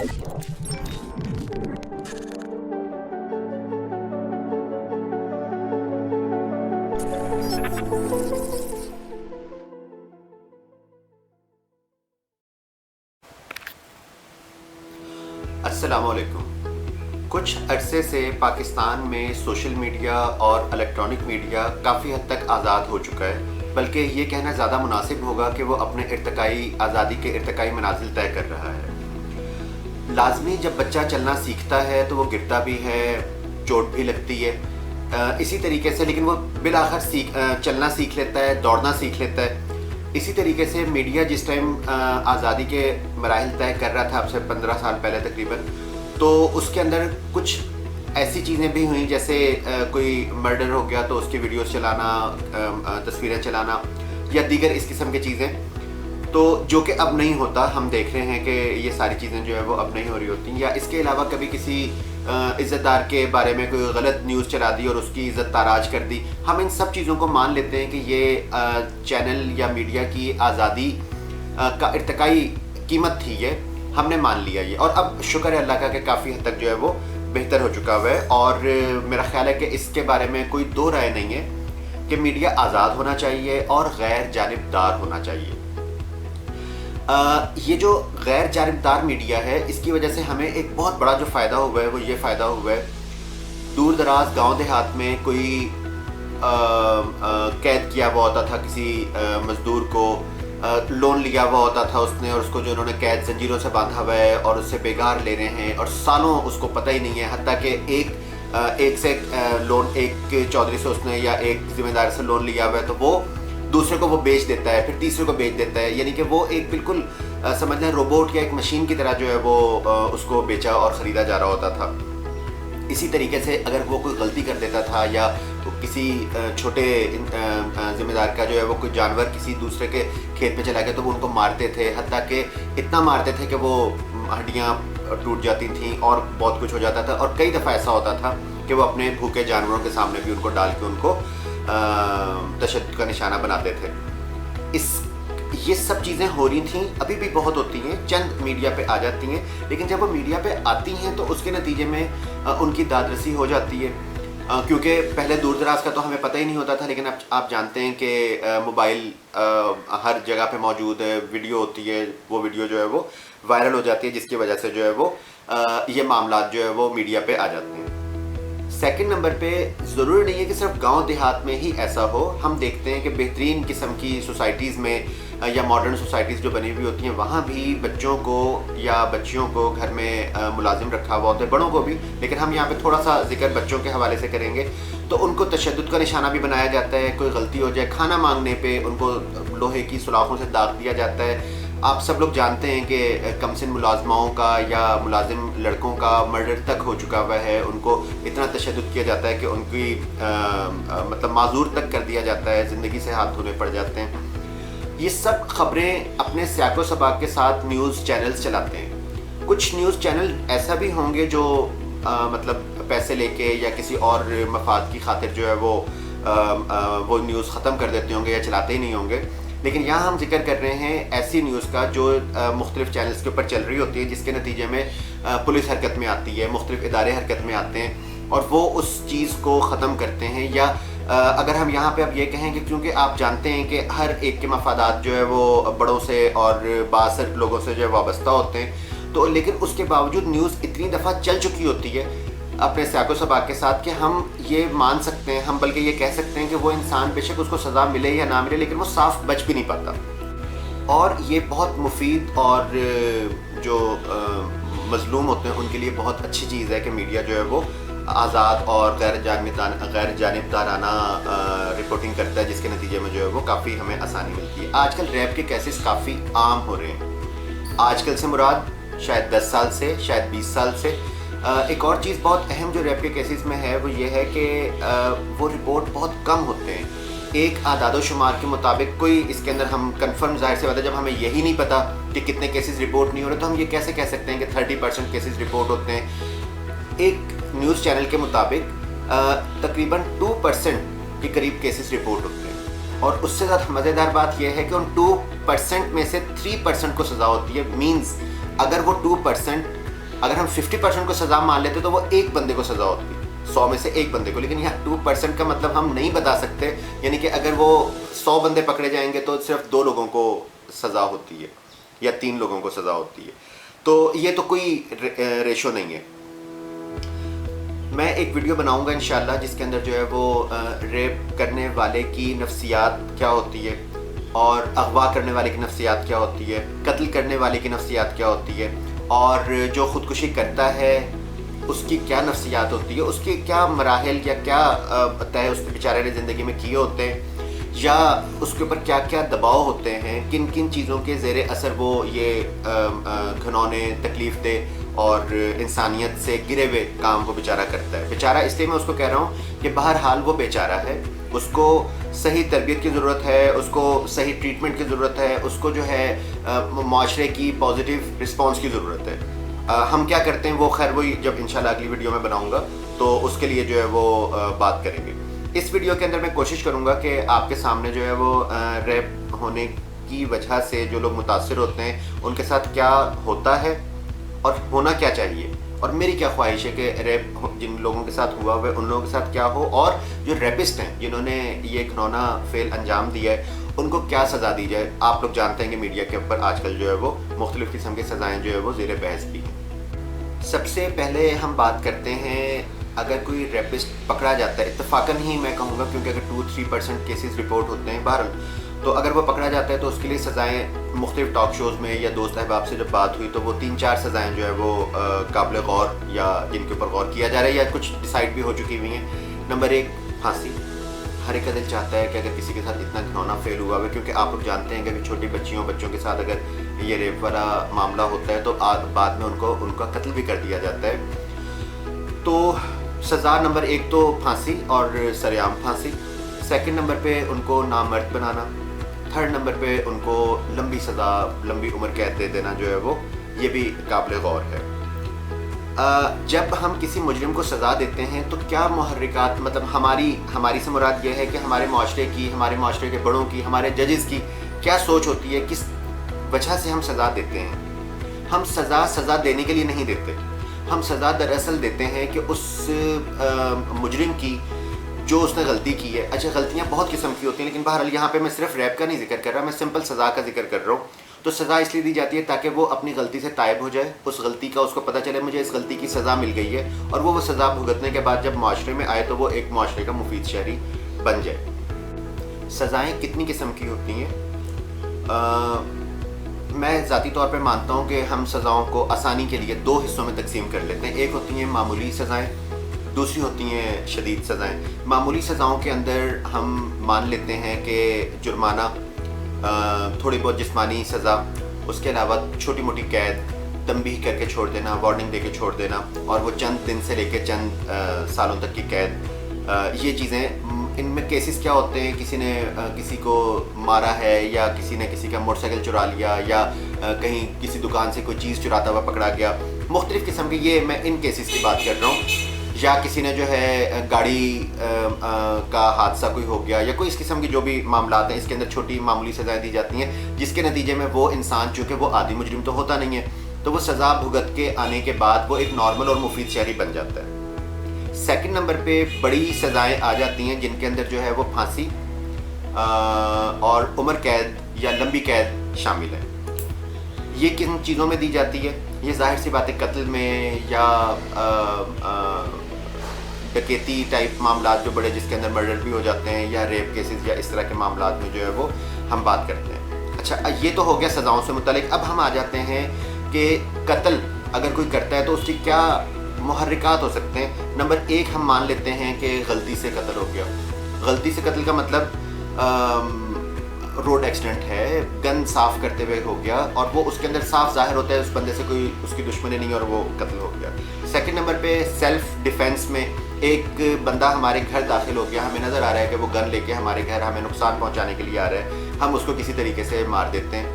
السلام علیکم. کچھ عرصے سے پاکستان میں سوشل میڈیا اور الیکٹرانک میڈیا کافی حد تک آزاد ہو چکا ہے، بلکہ یہ کہنا زیادہ مناسب ہوگا کہ وہ اپنے ارتقائی آزادی کے ارتقائی منازل طے کر رہا ہے. لازمی جب بچہ چلنا سیکھتا ہے تو وہ گرتا بھی ہے، چوٹ بھی لگتی ہے، اسی طریقے سے لیکن وہ بالآخر چلنا سیکھ لیتا ہے، دوڑنا سیکھ لیتا ہے. اسی طریقے سے میڈیا جس ٹائم آزادی کے مراحل طے کر رہا تھا اب سے 15 سال پہلے تقریباً، تو اس کے اندر کچھ ایسی چیزیں بھی ہوئیں جیسے کوئی مرڈر ہو گیا تو اس کی ویڈیوز چلانا، تصویریں چلانا یا دیگر اس قسم کی چیزیں، تو جو کہ اب نہیں ہوتا. ہم دیکھ رہے ہیں کہ یہ ساری چیزیں جو ہے وہ اب نہیں ہو رہی ہوتی. یا اس کے علاوہ کبھی کسی عزت دار کے بارے میں کوئی غلط نیوز چلا دی اور اس کی عزت تاراج کر دی، ہم ان سب چیزوں کو مان لیتے ہیں کہ یہ چینل یا میڈیا کی آزادی کا ارتقائی قیمت تھی، یہ ہم نے مان لیا یہ. اور اب شکر ہے اللہ کا کہ کافی حد تک جو ہے وہ بہتر ہو چکا ہوا ہے. اور میرا خیال ہے کہ اس کے بارے میں کوئی دو رائے نہیں ہے کہ میڈیا آزاد ہونا چاہیے اور غیر جانبدار ہونا چاہیے. یہ جو غیر جانبدار میڈیا ہے اس کی وجہ سے ہمیں ایک بہت بڑا جو فائدہ ہوا ہے وہ یہ فائدہ ہوا ہے، دور دراز گاؤں دیہات میں کوئی قید کیا ہوا ہوتا تھا کسی مزدور کو، لون لیا ہوا ہوتا تھا اس نے، اور اس کو جو انہوں نے قید زنجیروں سے باندھا ہوا ہے اور اس سے بیگار لے رہے ہیں اور سالوں اس کو پتہ ہی نہیں ہے. حتیٰ کہ ایک سے لون، ایک چودھری سے اس نے یا ایک ذمہ دار سے لون لیا ہوا ہے تو وہ دوسرے کو وہ بیچ دیتا ہے، پھر تیسرے کو بیچ دیتا ہے. یعنی کہ وہ ایک بالکل سمجھ لیں روبوٹ یا ایک مشین کی طرح جو ہے وہ اس کو بیچا اور خریدا جا رہا ہوتا تھا. اسی طریقے سے اگر وہ کوئی غلطی کر دیتا تھا یا کسی چھوٹے ذمہ دار کا جو ہے وہ کوئی جانور کسی دوسرے کے کھیت میں چلا گیا تو وہ ان کو مارتے تھے، حتیٰ کہ اتنا مارتے تھے کہ وہ ہڈیاں ٹوٹ جاتی تھیں اور بہت کچھ ہو جاتا تھا. اور کئی دفعہ ایسا ہوتا تھا کہ وہ اپنے بھوکے جانوروں کے سامنے بھی ان کو ڈال کے ان کو تشدد کا نشانہ بناتے تھے. یہ سب چیزیں ہو رہی تھیں، ابھی بھی بہت ہوتی ہیں، چند میڈیا پہ آ جاتی ہیں، لیکن جب وہ میڈیا پہ آتی ہیں تو اس کے نتیجے میں ان کی داد رسی ہو جاتی ہے. کیونکہ پہلے دور دراز کا تو ہمیں پتہ ہی نہیں ہوتا تھا، لیکن اب آپ جانتے ہیں کہ موبائل ہر جگہ پہ موجود ہے، ویڈیو ہوتی ہے، وہ ویڈیو جو ہے وہ وائرل ہو جاتی ہے جس کی وجہ سے جو ہے وہ یہ معاملات جو ہے وہ میڈیا پہ آ جاتے ہیں. سیکنڈ نمبر پہ ضروری نہیں ہے کہ صرف گاؤں دیہات میں ہی ایسا ہو. ہم دیکھتے ہیں کہ بہترین قسم کی سوسائٹیز میں یا ماڈرن سوسائٹیز جو بنی ہوئی ہوتی ہیں وہاں بھی بچوں کو یا بچیوں کو گھر میں ملازم رکھا ہوا ہوتا ہے، بڑوں کو بھی، لیکن ہم یہاں پہ تھوڑا سا ذکر بچوں کے حوالے سے کریں گے. تو ان کو تشدد کا نشانہ بھی بنایا جاتا ہے، کوئی غلطی ہو جائے کھانا مانگنے پہ ان کو لوہے کی سلاخوں سے داغ دیا جاتا ہے. آپ سب لوگ جانتے ہیں کہ کم سن ملازماؤں کا یا ملازم لڑکوں کا مرڈر تک ہو چکا ہوا ہے. ان کو اتنا تشدد کیا جاتا ہے کہ ان کی مطلب معذور تک کر دیا جاتا ہے، زندگی سے ہاتھ دھونے پڑ جاتے ہیں. یہ سب خبریں اپنے سیاق و سباق کے ساتھ نیوز چینلز چلاتے ہیں. کچھ نیوز چینل ایسا بھی ہوں گے جو مطلب پیسے لے کے یا کسی اور مفاد کی خاطر جو ہے وہ نیوز ختم کر دیتے ہوں گے یا چلاتے ہی نہیں ہوں گے. لیکن یہاں ہم ذکر کر رہے ہیں ایسی نیوز کا جو مختلف چینلز کے اوپر چل رہی ہوتی ہے، جس کے نتیجے میں پولیس حرکت میں آتی ہے، مختلف ادارے حرکت میں آتے ہیں اور وہ اس چیز کو ختم کرتے ہیں. یا اگر ہم یہاں پہ اب یہ کہیں کہ کیونکہ آپ جانتے ہیں کہ ہر ایک کے مفادات جو ہے وہ بڑوں سے اور بااثر لوگوں سے جو ہے وابستہ ہوتے ہیں، تو لیکن اس کے باوجود نیوز اتنی دفعہ چل چکی ہوتی ہے اپنے سیاق و سباق کے ساتھ کہ ہم یہ مان سکتے ہیں، ہم بلکہ یہ کہہ سکتے ہیں کہ وہ انسان بے شک اس کو سزا ملے یا نہ ملے لیکن وہ صاف بچ بھی نہیں پاتا. اور یہ بہت مفید اور جو مظلوم ہوتے ہیں ان کے لیے بہت اچھی چیز ہے کہ میڈیا جو ہے وہ آزاد اور غیر جانبدارانہ رپورٹنگ کرتا ہے، جس کے نتیجے میں جو ہے وہ کافی ہمیں آسانی ملتی ہے. آج کل ریپ کے کیسز کافی عام ہو رہے ہیں. آج کل سے مراد شاید 10 سال سے، شاید 20 سال سے. ایک اور چیز بہت اہم جو ریپ کے کیسز میں ہے وہ یہ ہے کہ وہ رپورٹ بہت کم ہوتے ہیں. ایک اعداد و شمار کے مطابق کوئی اس کے اندر ہم کنفرم ظاہر سے بات ہے، جب ہمیں یہی نہیں پتہ کہ کتنے کیسز رپورٹ نہیں ہو رہے تو ہم یہ کیسے کہہ سکتے ہیں کہ 30% کیسز رپورٹ ہوتے ہیں. ایک نیوز چینل کے مطابق تقریباً 2% کے قریب کیسز رپورٹ ہوتے ہیں. اور اس سے زیادہ مزیدار بات یہ ہے کہ ان 2% میں سے 3% کو سزا ہوتی ہے. مینز اگر وہ 2% اگر ہم 50% کو سزا مان لیتے تو وہ ایک بندے کو سزا ہوتی 100 میں سے ایک بندے کو، لیکن یہاں 2% کا مطلب ہم نہیں بتا سکتے، یعنی کہ اگر وہ 100 بندے پکڑے جائیں گے تو صرف 2 لوگوں کو سزا ہوتی ہے یا 3 لوگوں کو سزا ہوتی ہے، تو یہ تو کوئی ریشو نہیں ہے۔ میں ایک ویڈیو بناؤں گا انشاءاللہ جس کے اندر جو ہے وہ ریپ کرنے والے کی نفسیات کیا ہوتی ہے اور اغوا کرنے والے کی نفسیات کیا ہوتی ہے، قتل کرنے والے کی نفسیات کیا ہوتی ہے، اور جو خودکشی کرتا ہے اس کی کیا نفسیات ہوتی ہے، اس کے کیا مراحل یا کیا طے اس کے بیچارے نے زندگی میں کیے ہوتے ہیں، یا اس کے اوپر کیا کیا دباؤ ہوتے ہیں، کن کن چیزوں کے زیر اثر وہ یہ گھنونے تکلیف دہ اور انسانیت سے گرے ہوئے کام وہ بیچارہ کرتا ہے۔ بیچارہ اس لیے میں اس کو کہہ رہا ہوں کہ بہرحال وہ بیچارہ ہے، اس کو صحیح تربیت کی ضرورت ہے، اس کو صحیح ٹریٹمنٹ کی ضرورت ہے، اس کو جو ہے معاشرے کی پازیٹیو رسپانس کی ضرورت ہے۔ ہم کیا کرتے ہیں وہ خیر وہی جب انشاءاللہ اگلی ویڈیو میں بناؤں گا تو اس کے لیے جو ہے وہ بات کریں گے۔ اس ویڈیو کے اندر میں کوشش کروں گا کہ آپ کے سامنے جو ہے وہ ریپ ہونے کی وجہ سے جو لوگ متاثر ہوتے ہیں ان کے ساتھ کیا ہوتا ہے اور ہونا کیا چاہیے، اور میری کیا خواہش ہے کہ ریپ جن لوگوں کے ساتھ ہوا ہے ان لوگوں کے ساتھ کیا ہو، اور جو ریپسٹ ہیں جنہوں نے یہ گھنونا فعل انجام دیا ہے ان کو کیا سزا دی جائے۔ آپ لوگ جانتے ہیں کہ میڈیا کے اوپر آج کل جو ہے وہ مختلف قسم کی سزائیں جو ہے وہ زیر بحث بھی ہیں۔ سب سے پہلے ہم بات کرتے ہیں اگر کوئی ریپسٹ پکڑا جاتا ہے، اتفاقاً ہی میں کہوں گا کیونکہ اگر 2-3% کیسز رپورٹ ہوتے ہیں بہرحال، تو اگر وہ پکڑا جاتا ہے تو اس کے لیے سزائیں مختلف ٹاک شوز میں یا دوست احباب سے جب بات ہوئی تو وہ 3-4 سزائیں جو ہے وہ قابل غور یا جن کے اوپر غور کیا جا رہا ہے یا کچھ ڈیسائیڈ بھی ہو چکی ہوئی ہیں۔ نمبر 1 پھانسی۔ ہر ایک کا دل چاہتا ہے کہ اگر کسی کے ساتھ اتنا گھنونا فیل ہوا ہے، کیونکہ آپ لوگ جانتے ہیں کہ چھوٹی بچوں کے ساتھ اگر یہ ریپ والا معاملہ ہوتا ہے تو بعد میں ان کا قتل بھی کر دیا جاتا ہے، تو سزا نمبر 1 تو پھانسی اور سرعام پھانسی۔ سیکنڈ نمبر پہ ان کو نامرد بنانا۔ تھرڈ نمبر پہ ان کو لمبی سزا، لمبی عمر قید دے دینا جو ہے وہ یہ بھی قابل غور ہے۔ جب ہم کسی مجرم کو سزا دیتے ہیں تو کیا محرکات، مطلب ہماری سے مراد یہ ہے کہ ہمارے معاشرے کے بڑوں کی، ہمارے ججز کی کیا سوچ ہوتی ہے، کس وجہ سے ہم سزا دیتے ہیں۔ ہم سزا دینے کے لیے نہیں دیتے، ہم سزا دراصل دیتے ہیں کہ اس مجرم کی جو اس نے غلطی کی ہے، اچھا غلطیاں بہت قسم کی ہوتی ہیں لیکن بہرحال یہاں پہ میں صرف ریپ کا نہیں ذکر کر رہا، میں سمپل سزا کا ذکر کر رہا ہوں۔ تو سزا اس لیے دی جاتی ہے تاکہ وہ اپنی غلطی سے تائب ہو جائے، اس غلطی کا اس کو پتہ چلے مجھے اس غلطی کی سزا مل گئی ہے، اور وہ سزا بھگتنے کے بعد جب معاشرے میں آئے تو وہ ایک معاشرے کا مفید شہری بن جائے۔ سزائیں کتنی قسم کی ہوتی ہیں؟ میں ذاتی طور پہ مانتا ہوں کہ ہم سزاؤں کو آسانی کے لیے 2 حصوں میں تقسیم کر لیتے ہیں۔ ایک ہوتی ہیں معمولی سزائیں، دوسری ہوتی ہیں شدید سزائیں۔ معمولی سزاؤں کے اندر ہم مان لیتے ہیں کہ جرمانہ، تھوڑی بہت جسمانی سزا، اس کے علاوہ چھوٹی موٹی قید، تنبیہ کر کے چھوڑ دینا، وارننگ دے کے چھوڑ دینا، اور وہ چند دن سے لے کے چند سالوں تک کی قید، یہ چیزیں۔ ان میں کیسز کیا ہوتے ہیں، کسی نے کسی کو مارا ہے، یا کسی نے کسی کا موٹر سائیکل چرا لیا، یا کہیں کسی دکان سے کوئی چیز چراتا ہوا پکڑا گیا، مختلف قسم کی، یہ میں ان کیسز کی بات کر رہا ہوں۔ یا کسی نے جو ہے گاڑی کا حادثہ کوئی ہو گیا، یا کوئی اس قسم کی جو بھی معاملات ہیں، اس کے اندر چھوٹی معمولی سزائیں دی جاتی ہیں جس کے نتیجے میں وہ انسان، چونکہ وہ عادی مجرم تو ہوتا نہیں ہے، تو وہ سزا بھگت کے آنے کے بعد وہ ایک نارمل اور مفید شہری بن جاتا ہے۔ سیکنڈ نمبر پہ بڑی سزائیں آ جاتی ہیں جن کے اندر جو ہے وہ پھانسی اور عمر قید یا لمبی قید شامل ہے۔ یہ کن چیزوں میں دی جاتی ہے؟ یہ ظاہر سی بات ہے قتل میں، یا ڈکیتی ٹائپ معاملات جو بڑے جس کے اندر مرڈر بھی ہو جاتے ہیں، یا ریپ کیسز یا اس طرح کے معاملات میں جو ہے وہ ہم بات کرتے ہیں۔ اچھا یہ تو ہو گیا سزاؤں سے متعلق۔ اب ہم آ جاتے ہیں کہ قتل اگر کوئی کرتا ہے تو اس کی کیا محرکات ہو سکتے ہیں۔ نمبر 1 ہم مان لیتے ہیں کہ غلطی سے قتل ہو گیا۔ غلطی سے قتل کا مطلب روڈ ایکسیڈنٹ ہے، گن صاف کرتے ہوئے ہو گیا، اور وہ اس کے اندر صاف ظاہر ہوتا ہے اس بندے سے کوئی اس کی دشمنی نہیں اور وہ قتل ہو گیا۔ سیکنڈ نمبر پہ سیلف ڈیفینس میں ایک بندہ ہمارے گھر داخل ہو گیا، ہمیں نظر آ رہا ہے کہ وہ گن لے کے ہمارے گھر ہمیں نقصان پہنچانے کے لیے آ رہا ہے، ہم اس کو کسی طریقے سے مار دیتے ہیں،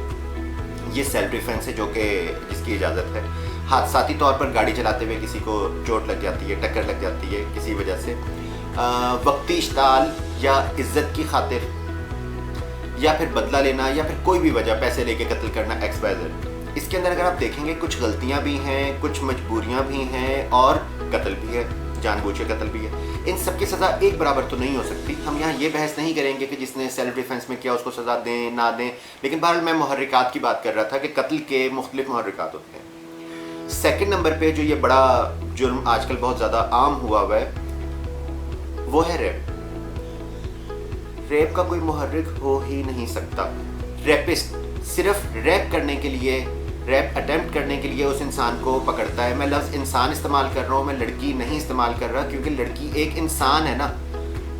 یہ سیلف ڈیفینس ہے جو کہ جس کی اجازت ہے۔ حادثاتی طور پر گاڑی چلاتے ہوئے کسی کو چوٹ لگ جاتی ہے، ٹکر لگ جاتی ہے کسی وجہ سے، وقتی اشتعال یا عزت کی خاطر، یا پھر بدلہ لینا، یا پھر کوئی بھی وجہ، پیسے لے کے قتل کرنا، ایکس وائی زیڈ۔ اس کے اندر اگر آپ دیکھیں گے کچھ غلطیاں بھی ہیں, کچھ مجبوریاں بھی ہیں اور قتل بھی ہے, جان بوجھ کے قتل بھی ہے. ان سب کی سزا ایک برابر تو نہیں ہو سکتی. ہم یہاں یہ بحث نہیں کریں گے کہ جس نے سیلف ڈیفنس میں کیا اس کو سزا دیں نہ دیں, لیکن بہرحال میں محرکات کی بات کر رہا تھا کہ قتل کے مختلف محرکات ہوتے ہیں. سیکنڈ نمبر پہ جو یہ بڑا جرم آج کل بہت زیادہ عام ہوا ہے وہ ہے ریپ. ریپ کا کوئی محرک ہو ہی نہیں سکتا. ریپسٹ صرف ریپ کرنے کے لیے, ریپ اٹیمپٹ کرنے کے لیے اس انسان کو پکڑتا ہے. میں لفظ انسان استعمال کر رہا ہوں, میں لڑکی نہیں استعمال کر رہا, کیونکہ لڑکی ایک انسان ہے نا.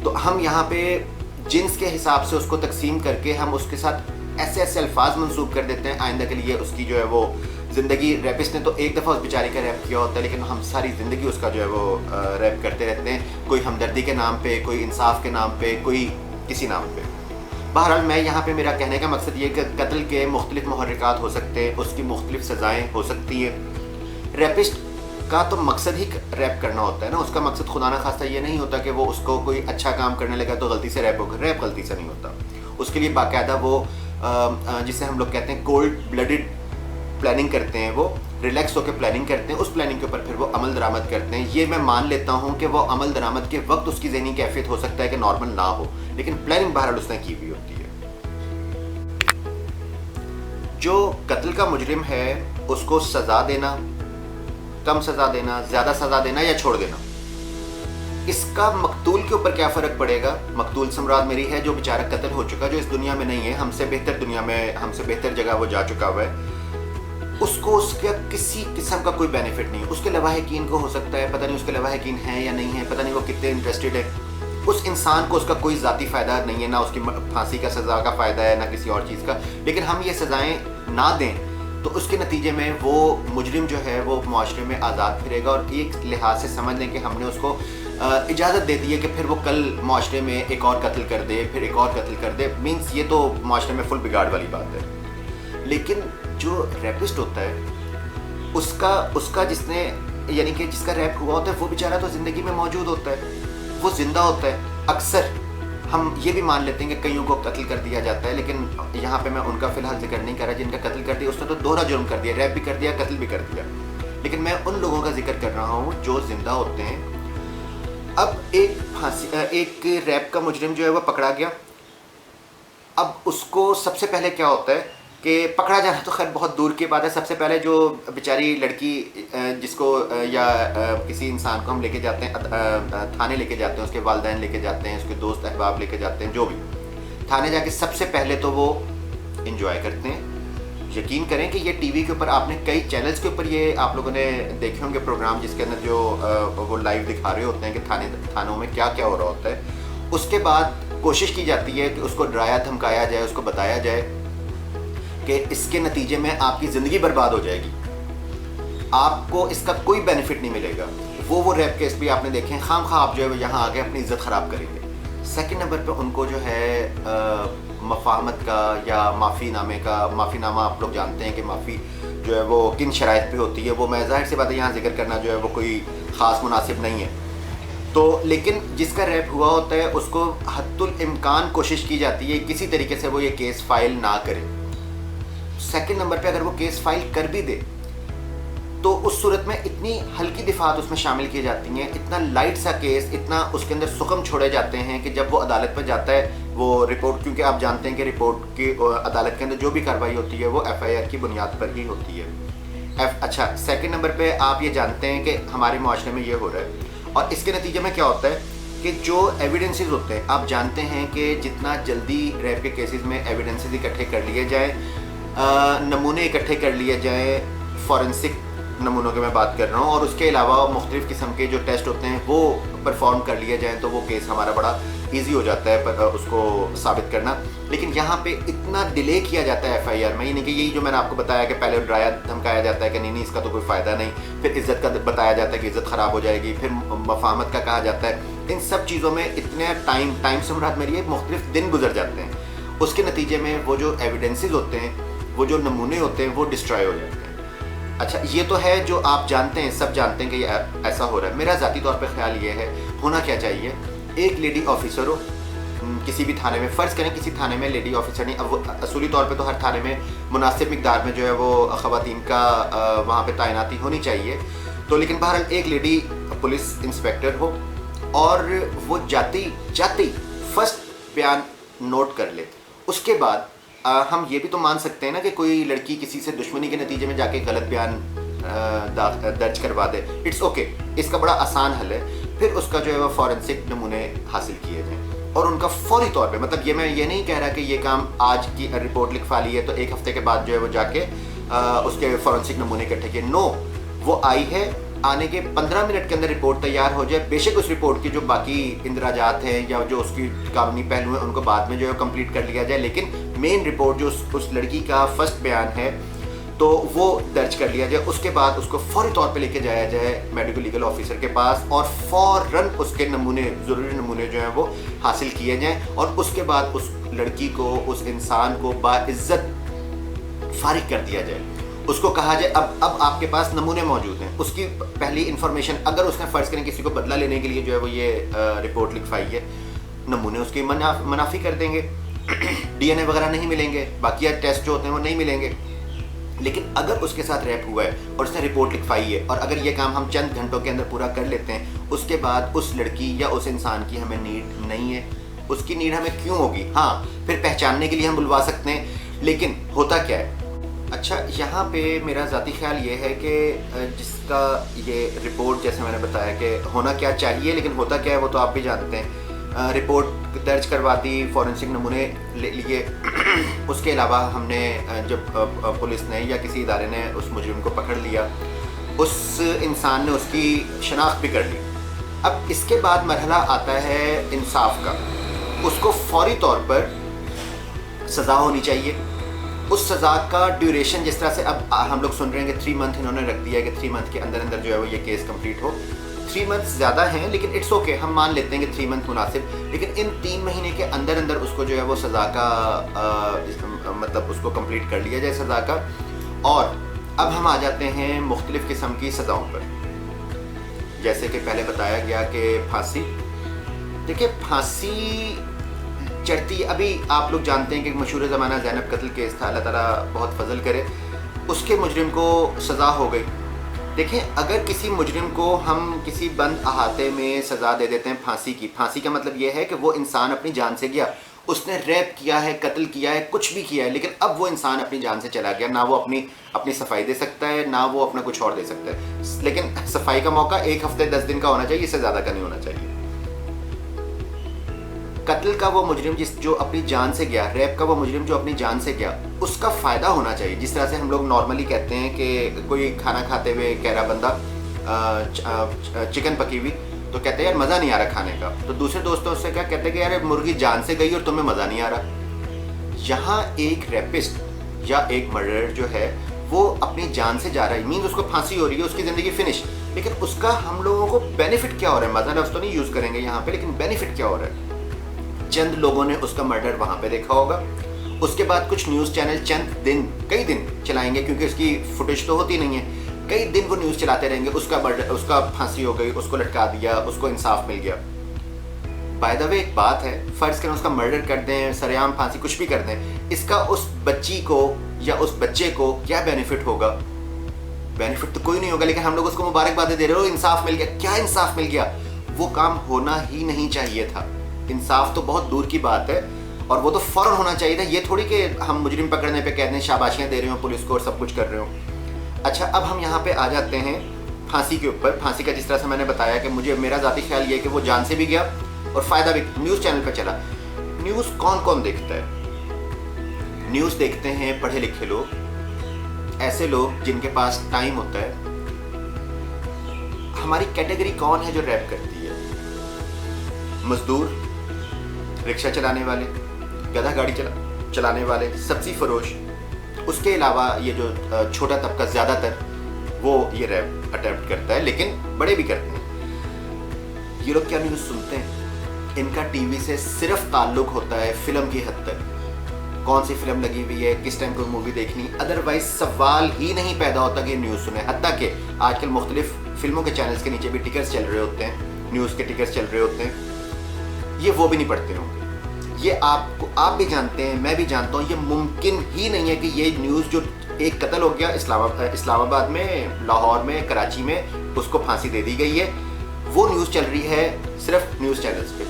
تو ہم یہاں پہ جنس کے حساب سے اس کو تقسیم کر کے ہم اس کے ساتھ ایسے ایسے الفاظ منسوب کر دیتے ہیں آئندہ کے لیے اس کی جو ہے وہ زندگی. ریپسٹ نے تو ایک دفعہ اس بیچاری کا ریپ کیا ہوتا ہے, لیکن ہم ساری زندگی اس کا جو ہے وہ ریپ کرتے رہتے ہیں, کوئی ہمدردی کے نام پہ, کوئی انصاف کے نام پہ, کوئی کسی نام پہ. بہرحال میں یہاں پہ میرا کہنے کا مقصد یہ کہ قتل کے مختلف محرکات ہو سکتے ہیں, اس کی مختلف سزائیں ہو سکتی ہیں. ریپسٹ کا تو مقصد ہی ریپ کرنا ہوتا ہے نا, اس کا مقصد خدا نہ خواستہ یہ نہیں ہوتا کہ وہ اس کو کوئی اچھا کام کرنے لگا تو غلطی سے ریپ ہوگا. ریپ غلطی سے نہیں ہوتا. اس کے لیے باقاعدہ وہ جسے ہم لوگ کہتے ہیں کولڈ بلڈڈ پلاننگ کرتے ہیں, وہ ریلیکس ہو کے پلاننگ کرتے ہیں, اس پلاننگ کے اوپر پھر وہ عمل درآمد کرتے ہیں. یہ میں مان لیتا ہوں کہ وہ عمل درآمد کے وقت اس کی ذہنی کیفیت ہو سکتا ہے کہ نارمل نہ ہو, لیکن پلاننگ بہرحال اس نے کی ہوئی ہوتی ہے. جو قتل کا مجرم ہے اس کو سزا دینا, کم سزا دینا, زیادہ سزا دینا یا چھوڑ دینا, اس کا مقتول کے اوپر کیا فرق پڑے گا. مقتول سے مراد میری ہے جو بیچارہ قتل ہو چکا, جو اس دنیا میں نہیں ہے, ہم سے بہتر دنیا میں, ہم سے بہتر جگہ وہ جا چکا ہوا ہے. اس کو اس کا کسی قسم کا کوئی بینیفٹ نہیں. اس کے لواحقین کو ہو سکتا ہے, پتہ نہیں اس کے لواحقین ہیں یا نہیں ہے, پتہ نہیں وہ کتنے انٹرسٹڈ ہے. اس انسان کو اس کا کوئی ذاتی فائدہ نہیں ہے, نہ اس کی پھانسی کا سزا کا فائدہ ہے, نہ کسی اور چیز کا. لیکن ہم یہ سزائیں نہ دیں تو اس کے نتیجے میں وہ مجرم جو ہے وہ معاشرے میں آزاد پھرے گا. اور ایک لحاظ سے سمجھ لیں کہ ہم نے اس کو اجازت دے دی ہے کہ پھر وہ کل معاشرے میں ایک اور قتل کر دے, پھر ایک اور قتل کر دے. مینس یہ تو معاشرے میں فل بگاڑ والی بات ہے. لیکن جو ریپسٹ ہوتا ہے اس کا جس نے یعنی کہ جس کا ریپ ہوا ہوتا ہے وہ بیچارہ تو زندگی میں موجود ہوتا ہے, وہ زندہ ہوتا ہے. اکثر ہم یہ بھی مان لیتے ہیں کہ کئیوں کو قتل کر دیا جاتا ہے, لیکن یہاں پہ میں ان کا فی الحال ذکر نہیں کر رہا جن کا قتل کر دیا. اس نے تو دوہرا جرم کر دیا, ریپ بھی کر دیا, قتل بھی کر دیا. لیکن میں ان لوگوں کا ذکر کر رہا ہوں جو زندہ ہوتے ہیں. اب ایک ریپ کا مجرم جو ہے وہ پکڑا گیا. اب اس کو سب سے پہلے کیا ہوتا ہے کہ پکڑا جانا تو خیر بہت دور کی بات ہے. سب سے پہلے جو بیچاری لڑکی جس کو یا کسی انسان کو ہم لے کے جاتے ہیں تھانے لے کے جاتے ہیں, اس کے والدین لے کے جاتے ہیں, اس کے دوست احباب لے کے جاتے ہیں, جو بھی تھانے جا کے سب سے پہلے تو وہ انجوائے کرتے ہیں. یقین کریں کہ یہ ٹی وی کے اوپر آپ نے کئی چینلز کے اوپر یہ آپ لوگوں نے دیکھے ہوں گے پروگرام جس کے اندر جو وہ لائیو دکھا رہے ہوتے ہیں کہ تھانوں میں کیا کیا ہو رہا ہوتا ہے. اس کے بعد کوشش کی جاتی ہے کہ اس کو ڈرایا دھمکایا جائے, اس کو بتایا جائے کہ اس کے نتیجے میں آپ کی زندگی برباد ہو جائے گی, آپ کو اس کا کوئی بینیفٹ نہیں ملے گا. وہ ریپ کیس بھی آپ نے دیکھیں, خام خواہ آپ جو ہے یہاں آگے اپنی عزت خراب کریں گے. سیکنڈ نمبر پہ ان کو جو ہے مفاہمت کا یا معافی نامے کا, معافی نامہ آپ لوگ جانتے ہیں کہ معافی جو ہے وہ کن شرائط پہ ہوتی ہے. وہ میں ظاہر سی بات ہے یہاں ذکر کرنا جو ہے وہ کوئی خاص مناسب نہیں ہے. تو لیکن جس کا ریپ ہوا ہوتا ہے اس کو حد الامکان کوشش کی جاتی ہے کسی طریقے سے وہ یہ کیس فائل نہ کرے. سیکنڈ نمبر پہ اگر وہ کیس فائل کر بھی دے تو اس صورت میں اتنی ہلکی دفعات اس میں شامل کی جاتی ہیں, اتنا لائٹ سا کیس, اتنا اس کے اندر سخم چھوڑے جاتے ہیں کہ جب وہ عدالت پہ جاتا ہے وہ رپورٹ, کیونکہ آپ جانتے ہیں کہ رپورٹ کی عدالت کے اندر جو بھی کارروائی ہوتی ہے وہ ایف آئی آر کی بنیاد پر ہی ہوتی ہے. اچھا سیکنڈ نمبر پہ آپ یہ جانتے ہیں کہ ہمارے معاشرے میں یہ ہو رہا ہے, اور اس کے نتیجے میں کیا ہوتا ہے کہ جو ایویڈنسز ہوتے ہیں, آپ جانتے ہیں کہ جتنا جلدی ریپ کے کیسز میں ایویڈنسز اکٹھے کر لیے جائیں, نمونے اکٹھے کر لیے جائیں, فورنسک نمونوں کی میں بات کر رہا ہوں, اور اس کے علاوہ مختلف قسم کے جو ٹیسٹ ہوتے ہیں وہ پرفارم کر لیے جائیں تو وہ کیس ہمارا بڑا ایزی ہو جاتا ہے اس کو ثابت کرنا. لیکن یہاں پہ اتنا ڈیلے کیا جاتا ہے ایف آئی آر میں, یعنی کہ یہی جو میں نے آپ کو بتایا کہ پہلے ڈرایا دھمکایا جاتا ہے کہ نہیں اس کا تو کوئی فائدہ نہیں, پھر عزت کا بتایا جاتا ہے کہ عزت خراب ہو جائے گی, پھر مفاہمت کا کہا جاتا ہے. ان سب چیزوں میں اتنے ٹائم سے مراد میری مختلف دن گزر جاتے ہیں. اس کے نتیجے میں وہ جو ایویڈنسز ہوتے ہیں, وہ جو نمونے ہوتے ہیں وہ ڈسٹرائے ہو جاتے ہیں. اچھا یہ تو ہے جو آپ جانتے ہیں, سب جانتے ہیں کہ یہ ایسا ہو رہا ہے. میرا ذاتی طور پہ خیال یہ ہے ہونا کیا چاہیے, ایک لیڈی آفیسر ہو, کسی بھی تھانے میں، فرض کریں کسی تھانے میں لیڈی آفیسر نہیں، اب وہ اصولی طور پہ تو ہر تھانے میں مناسب مقدار میں جو ہے وہ خواتین کا وہاں پہ تعیناتی ہونی چاہیے، تو لیکن بہرحال ایک لیڈی پولیس انسپیکٹر ہو اور وہ جاتی فرسٹ بیان نوٹ کر لے، اس کے بعد ہم یہ بھی تو مان سکتے ہیں نا کہ کوئی لڑکی کسی سے دشمنی کے نتیجے میں جا کے غلط بیان درج کروا دے، اٹس اوکے، اس کا بڑا آسان حل ہے، پھر اس کا جو ہے وہ فورنسک نمونے حاصل کیے جائیں اور ان کا فوری طور پہ، مطلب میں یہ نہیں کہہ رہا کہ یہ کام آج کی رپورٹ لکھوا لی ہے تو ایک ہفتے کے بعد جو ہے وہ جا کے اس کے فورنسک نمونے اکٹھے کیے، نو، وہ آئی ہے، آنے کے 15 منٹ کے اندر رپورٹ تیار ہو جائے، بے شک اس رپورٹ کی جو باقی اندراجات ہیں یا جو اس کی قانونی پہلو ہیں ان کو بعد میں جو ہے کمپلیٹ کر لیا جائے، لیکن مین رپورٹ جو اس لڑکی کا فرسٹ بیان ہے تو وہ درج کر لیا جائے، اس کے بعد اس کو فوری طور پہ لے کے جایا جائے میڈیکل لیگل آفیسر کے پاس اور فوراً اس کے نمونے، ضروری نمونے جو ہیں وہ حاصل کیے جائیں اور اس کے بعد اس لڑکی کو، اس انسان کو باعزت فارغ کر دیا جائے، اس کو کہا جائے اب آپ کے پاس نمونے موجود ہیں، اس کی پہلی انفارمیشن، اگر اس نے فرض کریں کسی کو بدلہ لینے کے لیے جو ہے وہ یہ رپورٹ لکھوائی ہے، نمونے اس کی منافی کر دیں گے، ڈی این اے وغیرہ نہیں ملیں گے، باقی ٹیسٹ جو ہوتے ہیں وہ نہیں ملیں گے، لیکن اگر اس کے ساتھ ریپ ہوا ہے اور اس نے رپورٹ لکھوائی ہے اور اگر یہ کام ہم چند گھنٹوں کے اندر پورا کر لیتے ہیں، اس کے بعد اس لڑکی یا اس انسان کی ہمیں نیڈ نہیں ہے، اس کی نیڈ ہمیں کیوں ہوگی؟ ہاں پھر پہچاننے کے لیے ہم بلوا سکتے ہیں، لیکن ہوتا کیا ہے؟ اچھا، یہاں پہ میرا ذاتی خیال یہ ہے کہ جس کا یہ رپورٹ جیسے میں نے بتایا کہ ہونا کیا چاہیے لیکن ہوتا کیا ہے وہ تو آپ بھی جانتے ہیں، رپورٹ درج کرواتی، فورنسک نمونے لے لیے، اس کے علاوہ ہم نے جب پولیس نے یا کسی ادارے نے اس مجرم کو پکڑ لیا، اس انسان نے اس کی شناخت بھی کر لی، اب اس کے بعد مرحلہ آتا ہے انصاف کا، اس کو فوری طور پر سزا ہونی چاہیے، اس سزا کا ڈیوریشن جس طرح سے اب ہم لوگ سن رہے ہیں کہ 3 منتھ انہوں نے رکھ دیا ہے کہ 3 منتھ کے اندر اندر جو ہے وہ یہ کیس کمپلیٹ ہو، 3 منتھ زیادہ ہیں لیکن اٹس اوکے، ہم مان لیتے ہیں کہ 3 منتھ مناسب، لیکن ان 3 مہینے کے اندر اندر اس کو جو ہے وہ سزا کا مطلب اس کو کمپلیٹ کر لیا جائے سزا کا۔ اور اب ہم آ جاتے ہیں مختلف قسم کی سزاؤں پر، جیسے کہ پہلے بتایا گیا کہ پھانسی، دیکھیں پھانسی چڑھتی، ابھی آپ لوگ جانتے ہیں کہ مشہور زمانہ زینب قتل کیس تھا، اللہ تعالیٰ بہت فضل کرے، اس کے مجرم کو سزا ہو گئی۔ دیکھیں اگر کسی مجرم کو ہم کسی بند احاطے میں سزا دے دیتے ہیں پھانسی کی، پھانسی کا مطلب یہ ہے کہ وہ انسان اپنی جان سے گیا، اس نے ریپ کیا ہے، قتل کیا ہے، کچھ بھی کیا ہے، لیکن اب وہ انسان اپنی جان سے چلا گیا، نہ وہ اپنی صفائی دے سکتا ہے، نہ وہ اپنا کچھ اور دے سکتا ہے، لیکن صفائی کا موقع 1 ہفتے 10 دن کا ہونا چاہیے، اس سے زیادہ کا نہیں ہونا چاہیے۔ قتل کا وہ مجرم جو اپنی جان سے گیا، ریپ کا وہ مجرم جو اپنی جان سے گیا، اس کا فائدہ ہونا چاہیے، جس طرح سے ہم لوگ نارملی کہتے ہیں کہ کوئی کھانا کھاتے ہوئے کہہ رہا بندہ چکن پکی ہوئی تو کہتے ہیں یار مزہ نہیں آ رہا کھانے کا، تو دوسرے دوستوں سے کیا کہتے ہیں کہ یار مرغی جان سے گئی اور تمہیں مزہ نہیں آ رہا۔ یہاں ایک ریپسٹ یا ایک مرڈرر جو ہے وہ اپنی جان سے جا رہا ہے، مینز اس کو پھانسی ہو رہی ہے، اس کی زندگی فنش، لیکن اس کا ہم لوگوں کو بینیفٹ کیا ہو رہا ہے؟ مزہ لفظ تو نہیں یوز کریں گے یہاں پہ، لیکن بینیفٹ کیا ہو رہا ہے؟ چند لوگوں نے اس کا مرڈر وہاں پہ دیکھا ہوگا، اس کے بعد کچھ نیوز چینل چند دن، کئی دن چلائیں گے کیونکہ اس کی فوٹیج تو ہوتی نہیں ہے، کئی دن وہ نیوز چلاتے رہیں گے، اس کا مرڈر، اس کا پھانسی ہو گئی، اس کو لٹکا دیا، اس کو انصاف مل گیا۔ بائی دا وے ایک بات ہے، فرض کریں اس کا مرڈر کر دیں، سریعام پھانسی کچھ بھی کر دیں، اس کا اس بچی کو یا اس بچے کو کیا بینیفٹ ہوگا؟ بینیفٹ تو کوئی نہیں ہوگا، لیکن ہم لوگ اس کو مبارکبادیں دے رہے ہو، انصاف مل گیا۔ کیا انصاف مل گیا؟ وہ کام ہونا ہی نہیں چاہیے تھا، انصاف تو بہت دور کی بات ہے، اور وہ تو فوراً ہونا چاہیے تھا، یہ تھوڑی کہ ہم مجرم پکڑنے پہ کہتے ہیں شاباشیاں دے رہے ہوں پولیس کو اور سب کچھ کر رہے ہوں۔ اچھا اب ہم یہاں پہ آ جاتے ہیں پھانسی کے اوپر۔ پھانسی کا جس طرح سے میں نے بتایا کہ میرا ذاتی خیال یہ کہ وہ جان سے بھی گیا اور فائدہ بھی نیوز چینل پہ چلا۔ نیوز کون دیکھتا ہے؟ نیوز دیکھتے ہیں پڑھے لکھے لوگ، ایسے لوگ جن کے پاس ٹائم ہوتا ہے۔ ہماری کیٹیگری کون ہے جو ریپ کرتی ہے؟ مزدور، رکشہ چلانے والے، گدھا گاڑی چلانے والے، سبزی فروش، اس کے علاوہ یہ جو چھوٹا طبقہ زیادہ تر وہ یہ ریپ اٹیمپٹ کرتا ہے، لیکن بڑے بھی کرتے ہیں۔ یہ لوگ کیا نیوز سنتے ہیں؟ ان کا ٹی وی سے صرف تعلق ہوتا ہے فلم کی حد تک، کون سی فلم لگی ہوئی ہے، کس ٹائم کوئی مووی دیکھنی، ادروائز سوال ہی نہیں پیدا ہوتا کہ یہ نیوز سنیں۔ حتیٰ کہ آج کل مختلف فلموں کے چینلز کے نیچے بھی ٹکرز چل رہے ہوتے ہیں، نیوز کے ٹکرز چل رہے ہوتے ہیں، یہ وہ بھی نہیں پڑھتے ہوں گے۔ یہ آپ بھی جانتے ہیں، میں بھی جانتا ہوں، یہ ممکن ہی نہیں ہے کہ یہ نیوز جو ایک قتل ہو گیا اسلام آباد میں، لاہور میں، کراچی میں، اس کو پھانسی دے دی گئی ہے، وہ نیوز چل رہی ہے صرف نیوز چینلز پہ.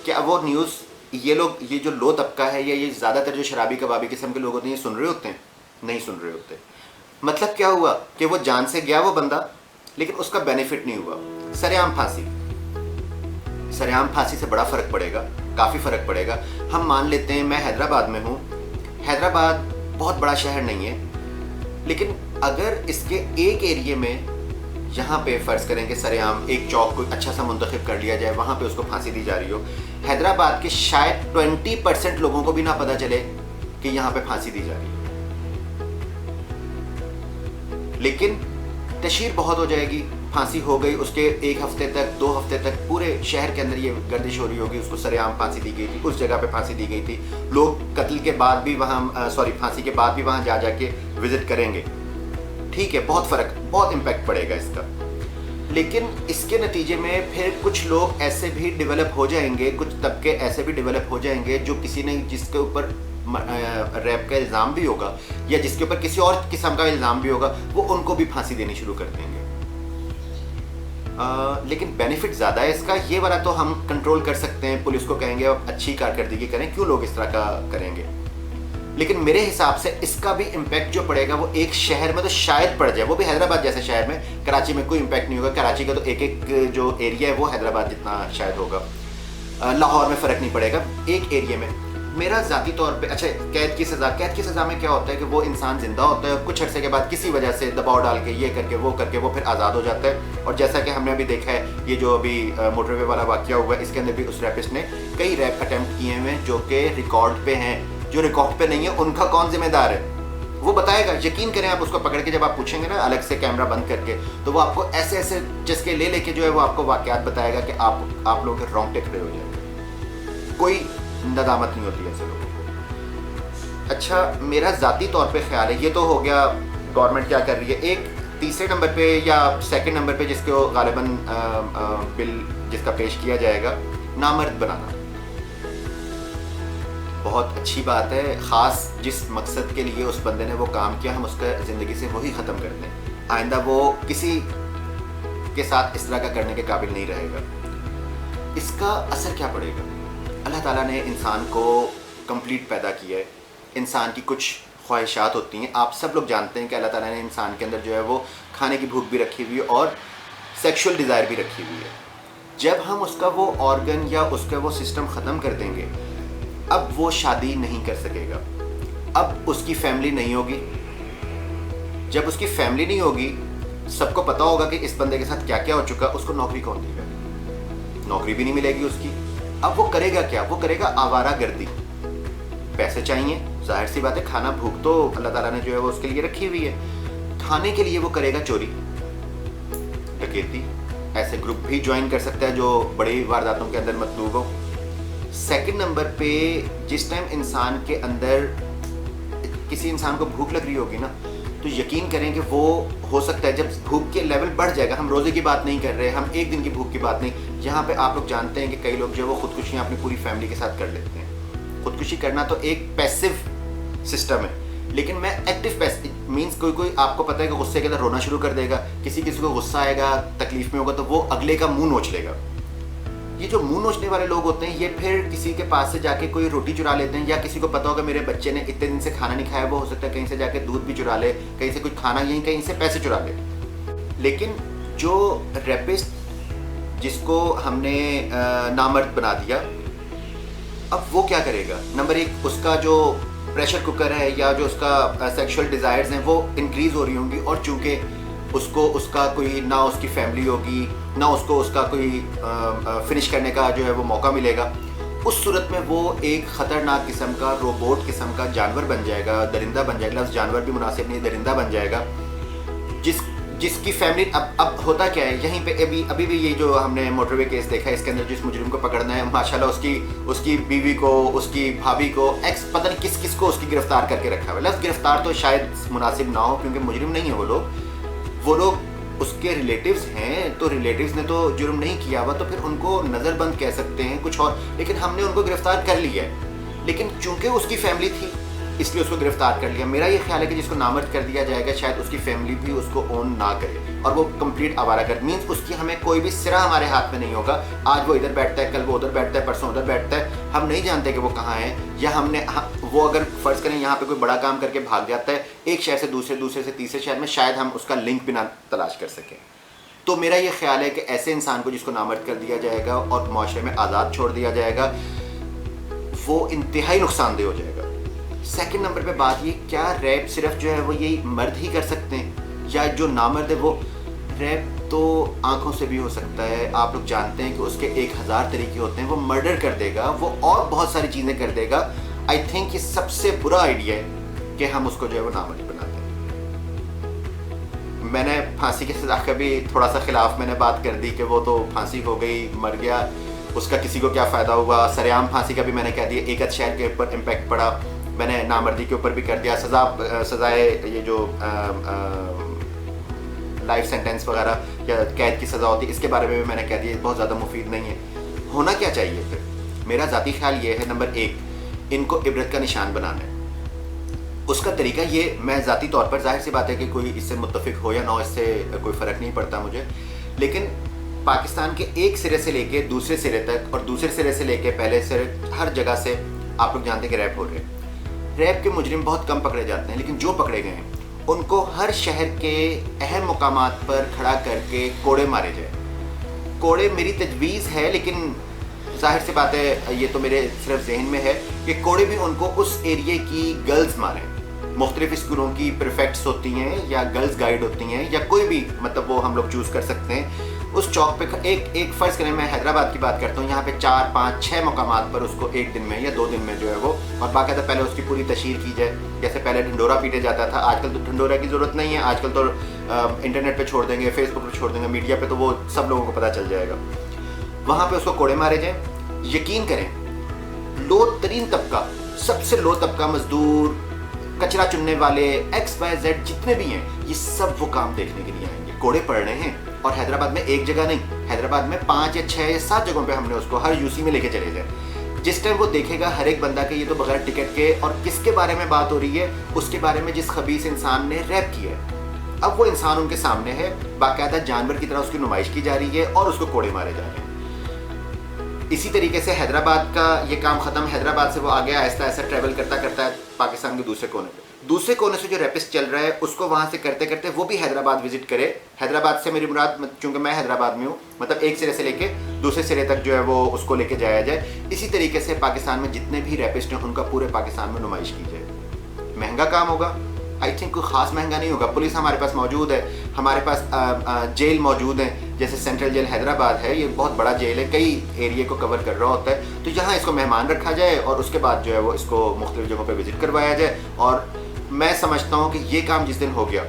کیا وہ نیوز یہ جو لو طبقہ ہے یا یہ زیادہ تر جو شرابی کبابی قسم کے لوگ ہوتے ہیں یہ سن رہے ہوتے ہیں؟ نہیں سن رہے ہوتے. مطلب کیا ہوا کہ وہ جان سے گیا وہ بندہ، لیکن اس کا بینیفٹ نہیں ہوا. سرعام پھانسی سے بڑا فرق پڑے گا، کافی فرق پڑے گا. ہم مان لیتے ہیں، میں حیدرآباد میں ہوں، حیدرآباد بہت بڑا شہر نہیں ہے، لیکن اگر اس کے ایک ایریے میں یہاں پہ فرض کریں کہ سرعام ایک چوک کو اچھا سا منتخب کر لیا جائے، وہاں پہ اس کو پھانسی دی جا رہی ہو، حیدرآباد کے شاید 20% لوگوں کو بھی نہ پتہ چلے کہ یہاں پہ پھانسی دی جا رہی ہے، لیکن تشہیر بہت ہو جائے گی. پھانسی ہو گئی، اس کے 1 ہفتے تک 2 ہفتے تک پورے شہر کے اندر یہ گردش ہو رہی ہوگی، اس کو سرعام پھانسی دی گئی تھی، اس جگہ پہ پھانسی دی گئی تھی. لوگ قتل کے بعد بھی وہاں پھانسی کے بعد بھی وہاں جا کے وزٹ کریں گے. ٹھیک ہے، بہت امپیکٹ پڑے گا اس کا. لیکن اس کے نتیجے میں پھر کچھ لوگ ایسے بھی ڈیولپ ہو جائیں گے، کچھ طبقے ایسے بھی ڈیولپ ہو جائیں گے جو کسی نے جس کے اوپر ریپ کا الزام بھی ہوگا یا جس کے اوپر کسی اور قسم کا الزام بھی ہوگا، وہ ان کو بھی پھانسی دینی شروع کر دیں گے. لیکن بینیفٹ زیادہ ہے اس کا. یہ والا تو ہم کنٹرول کر سکتے ہیں، پولیس کو کہیں گے اچھی کارکردگی کریں، کیوں لوگ اس طرح کا کریں گے. لیکن میرے حساب سے اس کا بھی امپیکٹ جو پڑے گا وہ ایک شہر میں تو شاید پڑ جائے، وہ بھی حیدرآباد جیسے شہر میں. کراچی میں کوئی امپیکٹ نہیں ہوگا، کراچی کا تو ایک جو ایریا ہے وہ حیدرآباد جتنا شاید ہوگا. لاہور میں فرق نہیں پڑے گا، ایک ایریے میں. میرا ذاتی طور پہ اچھا قید کی سزا میں کیا ہوتا ہے کہ وہ انسان زندہ ہوتا ہے، کچھ عرصے کے بعد کسی وجہ سے دباؤ ڈال کے یہ کر کے وہ پھر آزاد ہو جاتا ہے. اور جیسا کہ ہم نے ابھی دیکھا ہے، یہ جو ابھی موٹر وے والا واقعہ ہوا ہے، اس کے اندر بھی اس ریپسٹ نے کئی ریپ اٹیمپٹ کیے ہوئے ہیں جو کہ ریکارڈ پہ ہیں. جو ریکارڈ پہ نہیں ہے ان کا کون ذمہ دار ہے وہ بتائے گا. یقین کریں، آپ اس کو پکڑ کے جب آپ پوچھیں گے نا الگ سے کیمرہ بند کر کے، تو وہ آپ کو ایسے چسکے لے کے جو ہے وہ آپ کو واقعات بتائے گا کہ آپ لوگوں کے رونگٹے کھڑے ہو جائیں گے. کوئی ندامت نہیں ہوتی ایسے لوگوں کو. اچھا، میرا ذاتی طور پہ خیال ہے، یہ تو ہو گیا گورنمنٹ کیا کر رہی ہے. ایک تیسرے نمبر پہ یا سیکنڈ نمبر پہ جس کو غالباً بل جس کا پیش کیا جائے گا، نامرد بنانا. بہت اچھی بات ہے. خاص جس مقصد کے لیے اس بندے نے وہ کام کیا، ہم اس کا زندگی سے وہی ختم کر دیں. آئندہ وہ کسی کے ساتھ اس طرح کا کرنے کے قابل نہیں رہے گا. اس کا اثر کیا پڑے گا؟ اللہ تعالیٰ نے انسان کو کمپلیٹ پیدا کیا ہے. انسان کی کچھ خواہشات ہوتی ہیں. آپ سب لوگ جانتے ہیں کہ اللہ تعالیٰ نے انسان کے اندر جو ہے وہ کھانے کی بھوک بھی رکھی ہوئی ہے اور سیکشول ڈیزائر بھی رکھی ہوئی ہے. جب ہم اس کا وہ آرگن یا اس کا وہ سسٹم ختم کر دیں گے، اب وہ شادی نہیں کر سکے گا، اب اس کی فیملی نہیں ہوگی. جب اس کی فیملی نہیں ہوگی، سب کو پتا ہوگا کہ اس بندے کے ساتھ کیا کیا ہو چکا، اس کو نوکری کون دے گا؟ نوکری بھی نہیں ملے گی اس کی. اب وہ کرے گا کیا؟ وہ کرے گا آوارہ گردی. پیسے چاہیے، ظاہر سی بات ہے، کھانا بھوک تو اللہ تعالیٰ نے جو ہے وہ اس کے لیے رکھی ہوئی ہے. کھانے کے لیے وہ کرے گا چوری، ڈکیتی. ایسے گروپ بھی جوائن کر سکتا ہے جو بڑی وارداتوں کے اندر مطلوب ہو. سیکنڈ نمبر پہ جس ٹائم انسان کے اندر کسی انسان کو بھوک لگ رہی ہوگی نا، تو یقین کریں کہ وہ ہو سکتا ہے جب بھوک کے لیول بڑھ جائے گا. ہم روزے کی بات نہیں کر رہے، ہم ایک دن کی بھوک کی بات نہیں. یہاں پہ آپ لوگ جانتے ہیں کہ کئی لوگ جو ہے وہ خودکشیاں اپنی پوری فیملی کے ساتھ کر لیتے ہیں. خودکشی کرنا تو ایک پیسو سسٹم ہے، لیکن میں ایکٹیو پیسو مینس کوئی آپ کو پتہ ہے کہ غصے کے اندر رونا شروع کر دے گا. کسی کو غصہ آئے گا، تکلیف میں ہوگا تو وہ اگلے کا منہ نوچ لے گا. یہ جو منہ نوچنے والے لوگ ہوتے ہیں، یہ پھر کسی کے پاس سے جا کے کوئی روٹی چرا لیتے ہیں، یا کسی کو پتا ہوگا میرے بچے نے اتنے دن سے کھانا نہیں کھایا، وہ ہو سکتا ہے کہیں سے جا کے دودھ بھی چرا لے، کہیں سے کچھ کھانا، یہیں کہیں سے پیسے چرا لے. لیکن جو ریپسٹ جس کو ہم نے نامرد بنا دیا، اب وہ کیا کرے گا؟ نمبر ایک، اس کا جو پریشر کوکر ہے یا جو اس کا سیکشول ڈیزائرز ہیں وہ انکریز ہو رہی ہوں گی. اور چونکہ اس کا کوئی نہ اس کی فیملی ہوگی، نہ اس کو اس کا کوئی فنش کرنے کا جو ہے وہ موقع ملے گا. اس صورت میں وہ ایک خطرناک قسم کا روبوٹ قسم کا جانور بن جائے گا، درندہ بن جائے گا. لفظ جانور بھی مناسب نہیں، درندہ بن جائے گا. جس کی فیملی اب ہوتا کیا ہے یہیں پہ ابھی بھی یہ جو ہم نے موٹر وے کیس دیکھا ہے، اس کے اندر جس مجرم کو پکڑنا ہے، ماشاءاللہ اس کی بیوی کو، اس کی بھابھی کو، ایکس پتہ نہیں کس کو اس کی گرفتار کر کے رکھا ہوا ہے. لفظ گرفتار تو شاید مناسب نہ ہو کیونکہ مجرم نہیں ہے وہ لوگ اس کے ریلیٹیوز ہیں، تو ریلیٹیوز نے تو جرم نہیں کیا ہوا، تو پھر ان کو نظر بند کہہ سکتے ہیں کچھ اور. لیکن ہم نے ان کو گرفتار کر لیا ہے. لیکن چونکہ اس کی فیملی تھی اس لیے اس کو گرفتار کر لیا. میرا یہ خیال ہے کہ جس کو نامرد کر دیا جائے گا شاید اس کی فیملی بھی اس کو اون نہ کرے اور وہ کمپلیٹ آوارہ گرد مینس اس کی ہمیں کوئی بھی سرا ہمارے ہاتھ میں نہیں ہوگا. آج وہ ادھر بیٹھتا ہے, کل وہ ادھر بیٹھتا ہے, پرسوں ادھر بیٹھتا ہے, ہم نہیں جانتے کہ وہ کہاں ہے. یا ہم نے وہ اگر فرض کریں یہاں پہ کوئی بڑا کام کر کے بھاگ جاتا ہے ایک شہر سے دوسرے سے تیسرے شہر میں, شاید ہم اس کا لنک بھی نہ تلاش کر سکیں. تو میرا یہ خیال ہے کہ ایسے انسان کو جس کو نامرد کر دیا جائے گا اور معاشرے میں آزاد چھوڑ دیا جائے گا وہ انتہائی نقصان دہ ہو جائے گا. سیکنڈ نمبر پہ بات یہ, کیا ریپ صرف جو ہے وہ یہی مرد ہی کر سکتے ہیں یا جو نامرد ہے وہ؟ ریپ تو آنکھوں سے بھی ہو سکتا ہے. آپ لوگ جانتے ہیں کہ اس کے 1000 طریقے ہوتے ہیں. وہ مرڈر کر دے گا, وہ اور بہت ساری چیزیں کر دے گا. آئی تھنک یہ سب سے برا آئیڈیا ہے کہ ہم اس کو جو ہے وہ نامرد بناتے ہیں. میں نے پھانسی کی سزا کا بھی تھوڑا سا خلاف میں نے بات کر دی کہ وہ تو پھانسی ہو گئی, مر گیا, اس کا کسی کو کیا فائدہ ہوا. سریعام پھانسی کا بھی میں نے کہہ دیا, ایک شہر کے اوپر امپیکٹ پڑا. میں نے نامردی کے اوپر بھی کر دیا. سزائے یہ جو لائف سینٹینس وغیرہ یا قید کی سزا ہوتی ہے اس کے بارے میں بھی میں نے کہہ دیا بہت زیادہ مفید نہیں ہے. ہونا کیا چاہیے پھر؟ میرا ذاتی خیال یہ ہے, نمبر 1 ان کو عبرت کا نشان بنانا ہے. اس کا طریقہ یہ, میں ذاتی طور پر ظاہر سی بات ہے کہ کوئی اس سے متفق ہو یا نہ, اس سے کوئی فرق نہیں پڑتا مجھے, لیکن پاکستان کے ایک سرے سے لے کے دوسرے سرے تک اور دوسرے سرے سے لے کے پہلے سرے, ہر جگہ سے آپ لوگ جانتے ہیں کہ ریپ ہو رہے ہیں. ریپ کے مجرم بہت کم پکڑے جاتے ہیں, لیکن جو پکڑے گئے ہیں ان کو ہر شہر کے اہم مقامات پر کھڑا کر کے کوڑے مارے جائیں. کوڑے میری تجویز ہے, لیکن ظاہر سی بات ہے یہ تو میرے صرف ذہن میں ہے کہ کوڑے بھی ان کو اس ایریے کی گرلز ماریں. مختلف اسکولوں کی پریفیکٹس ہوتی ہیں یا گرلز گائیڈ ہوتی ہیں یا کوئی بھی, مطلب وہ ہم لوگ چوز کر سکتے ہیں. اس چوک پہ ایک فرض کریں, میں حیدرآباد کی بات کرتا ہوں, یہاں پہ 4 5 6 مقامات پر اس کو ایک دن میں یا 2 دن میں جو ہے وہ, اور باقاعدہ پہلے اس کی پوری تشہیر کی جائے. جیسے پہلے ڈھنڈورا پیٹے جاتا تھا, آج کل تو ڈھنڈورا کی ضرورت نہیں ہے, آج کل تو انٹرنیٹ پہ چھوڑ دیں گے, فیس بک پہ چھوڑ دیں گے, میڈیا پہ تو وہ سب لوگوں کو پتہ چل جائے گا. وہاں پہ اس کو کوڑے مارے جائیں. یقین کریں لو ترین طبقہ, سب سے لو طبقہ, مزدور, کچرا چننے والے, XYZ جتنے بھی ہیں, یہ سب وہ کام دیکھنے کے لیے آئیں گے. کوڑے پڑ رہے ہیں, اور حیدرآباد میں ایک جگہ نہیں, حیدرآباد میں 5 یا 6 یا 7 جگہوں پہ ہم نے اس کو ہر UC میں لے کے چلے جائیں. جس ٹائم وہ دیکھے گا ہر ایک بندہ کہ یہ تو بغیر ٹکٹ کے, اور کس کے بارے میں بات ہو رہی ہے, اس کے بارے میں جس خبیث انسان نے ریپ کیا ہے. اب وہ انسان ان کے سامنے ہے, باقاعدہ جانور کی طرح اس کی نمائش کی جا رہی ہے اور اس کو کوڑے مارے جا رہے ہیں. اسی طریقے سے حیدرآباد کا یہ کام ختم, حیدرآباد سے وہ آگے آہستہ آہستہ ٹریول کرتا کرتا ہے پاکستان کے دوسرے کونے سے جو ریپسٹ چل رہا ہے اس کو وہاں سے کرتے کرتے وہ بھی حیدرآباد وزٹ کرے. حیدرآباد سے میری مراد, چونکہ میں حیدرآباد میں ہوں, مطلب ایک سرے سے لے کے دوسرے سرے تک جو ہے وہ اس کو لے کے جایا جائے. اسی طریقے سے پاکستان میں جتنے بھی ریپسٹ ہیں ان کا پورے پاکستان میں نمائش کی جائے. مہنگا کام ہوگا, آئی تھنک کوئی خاص مہنگا نہیں ہوگا. پولیس ہمارے پاس موجود ہے, ہمارے پاس جیل موجود ہیں, جیسے سینٹرل جیل حیدرآباد ہے, یہ بہت بڑا جیل ہے, کئی ایریے کو کور کر رہا ہوتا ہے. تو یہاں اس کو مہمان رکھا جائے اور اس کے بعد جو ہے وہ اس کو مختلف جگہوں پہ وزٹ کروایا جائے. اور میں سمجھتا ہوں کہ یہ کام جس دن ہو گیا,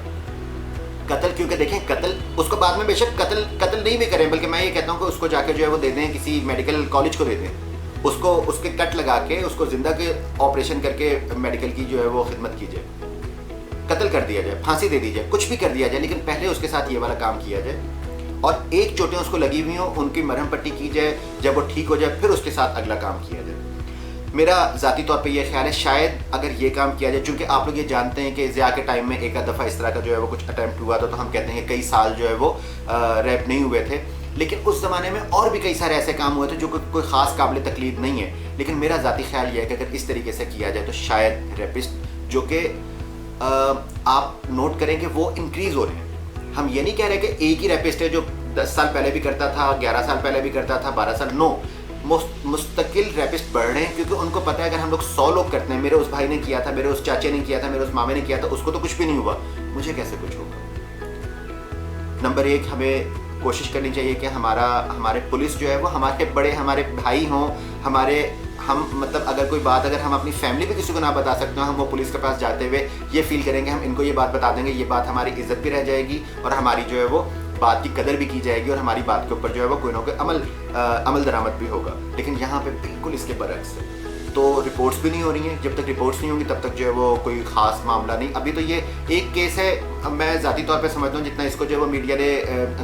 قتل, کیونکہ دیکھیں قتل اس کو بعد میں بے شک قتل نہیں بھی کریں, بلکہ میں یہ کہتا ہوں کہ اس کو جا کے جو ہے وہ دے دیں, کسی میڈیکل کالج کو دے دیں, اس کو اس کے کٹ لگا کے اس کو زندہ کے آپریشن کر کے میڈیکل کی جو ہے وہ خدمت کی جائے. قتل کر دیا جائے, پھانسی دے دی جائے, کچھ بھی کر دیا جائے, لیکن پہلے اس کے ساتھ یہ والا کام کیا جائے. اور ایک چوٹیں اس کو لگی ہوئی ہوں, ان کی مرہم پٹی کی جائے, جب وہ ٹھیک ہو جائے پھر اس کے ساتھ اگلا کام کیا جائے. میرا ذاتی طور پہ یہ خیال ہے شاید اگر یہ کام کیا جائے, چونکہ آپ لوگ یہ جانتے ہیں کہ ضیاء کے ٹائم میں ایک آدھ دفعہ اس طرح کا جو ہے وہ کچھ اٹیمپٹ ہوا تھا, تو ہم کہتے ہیں کہ کئی سال جو ہے وہ ریپ نہیں ہوئے تھے. لیکن اس زمانے میں اور بھی کئی سارے ایسے کام ہوئے تھے جو کوئی خاص قابل تقلید نہیں ہے. لیکن میرا ذاتی خیال یہ ہے کہ اگر اس طریقے سے کیا جائے تو شاید ریپسٹ جو کہ آپ نوٹ کریں کہ وہ انکریز ہو رہے ہیں. ہم یہ نہیں کہہ رہے کہ ایک ہی ریپسٹ ہے جو 10 سال پہلے بھی کرتا تھا, 11 سال پہلے بھی کرتا تھا, 12 سال, نو, مستقل ریپسٹ بڑھ رہے ہیں, کیونکہ ان کو پتہ ہے اگر ہم لوگ 100 لوگ کرتے ہیں, میرے اس بھائی نے کیا تھا, میرے اس چاچے نے کیا تھا, میرے اس مامے نے کیا تھا, اس کو تو کچھ بھی نہیں ہوا, مجھے کیسے کچھ ہوگا. نمبر 1 ہمیں کوشش کرنی چاہیے کہ ہمارے پولیس جو ہے وہ ہمارے بڑے, ہمارے بھائی ہوں, ہم مطلب اگر کوئی بات اگر ہم اپنی فیملی بھی کسی کو نہ بتا سکتے ہوں, ہم وہ پولیس کے پاس جاتے ہوئے یہ فیل کریں گے ہم ان کو یہ بات بتا دیں گے, یہ بات ہماری عزت بھی رہ جائے گی اور ہماری جو ہے وہ بات کی قدر بھی کی جائے گی, اور ہماری بات کے اوپر جو ہے وہ کوئی نہ کوئی عمل درآمد بھی ہوگا. لیکن یہاں پہ بالکل اس کے برعکس ہے. تو رپورٹس بھی نہیں ہو رہی ہیں, جب تک رپورٹس نہیں ہوں گی تب تک جو ہے وہ کوئی خاص معاملہ نہیں. ابھی تو یہ ایک کیس ہے, میں ذاتی طور پہ سمجھتا ہوں جتنا اس کو جو ہے وہ میڈیا نے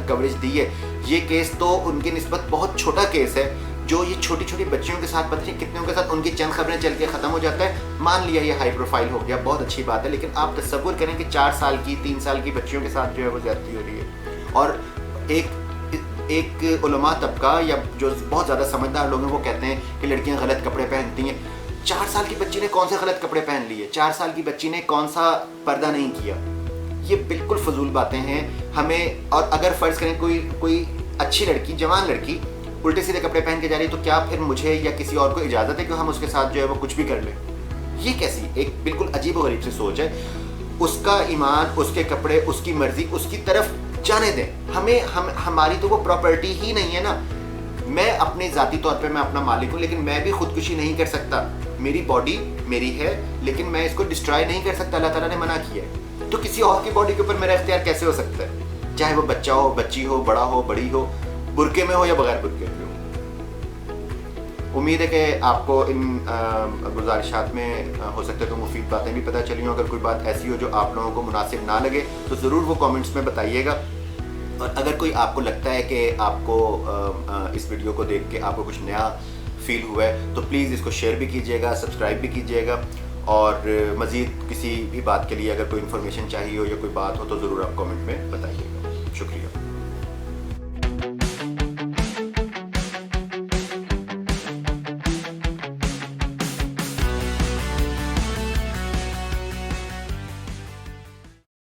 کوریج دی ہے, یہ کیس تو ان کی نسبت بہت چھوٹا کیس ہے, جو یہ چھوٹی چھوٹی بچیوں کے ساتھ پتہ نہیں کتنوں کے ساتھ ان کی چند خبریں چل کے ختم ہو جاتا ہے. مان لیا یہ ہائی پروفائل ہو گیا, بہت اچھی بات ہے, لیکن آپ تصور کریں کہ 4 سال کی 3 سال کی بچیوں کے ساتھ جو ہے وہ زیادتی ہو رہی ہے. اور ایک علماء طبقہ یا جو بہت زیادہ سمجھدار لوگ ہیں وہ کہتے ہیں کہ لڑکیاں غلط کپڑے پہنتی ہیں. 4 سال کی بچی نے کون سے غلط کپڑے پہن لیے؟ 4 سال کی بچی نے کون سا پردہ نہیں کیا؟ یہ بالکل فضول باتیں ہیں ہمیں. اور اگر فرض کریں کوئی اچھی لڑکی, جوان لڑکی الٹے سیدھے کپڑے پہن کے جا رہی ہے, تو کیا پھر مجھے یا کسی اور کو اجازت ہے کہ ہم اس کے ساتھ جو ہے وہ کچھ بھی کر لیں؟ یہ کیسی ایک بالکل عجیب و غریب سی سوچ ہے. اس کا ایمان, اس کے کپڑے, اس کی مرضی, اس کی طرف جانے دیں. ہماری تو وہ پراپرٹی ہی نہیں ہے نا. میں اپنے ذاتی طور پہ میں اپنا مالک ہوں, لیکن میں بھی خودکشی نہیں کر سکتا. میری باڈی میری ہے, لیکن میں اس کو ڈسٹرائے نہیں کر سکتا. اللہ تعالیٰ نے منع کیا ہے. تو کسی اور کی باڈی کے اوپر میرا اختیار کیسے ہو سکتا ہے؟ چاہے وہ بچہ ہو, بچی ہو, بڑا ہو, بڑی ہو, برقعے میں ہو یا بغیر برقعے میں ہو. امید ہے کہ آپ کو ان گزارشات میں ہو سکتا ہے تو مفید باتیں بھی پتہ چلی ہوں. اگر کوئی بات ایسی ہو جو آپ لوگوں کو مناسب نہ لگے تو ضرور وہ کامنٹس میں بتائیے گا. اور اگر کوئی آپ کو لگتا ہے کہ آپ کو اس ویڈیو کو دیکھ کے آپ کو کچھ نیا فیل ہوا ہے تو پلیز اس کو شیئر بھی کیجیے گا, سبسکرائب بھی کیجیے گا. اور مزید کسی بھی بات کے لیے اگر کوئی انفارمیشن چاہیے ہو یا کوئی بات ہو تو ضرور آپ کامنٹ میں بتائیے گا. شکریہ.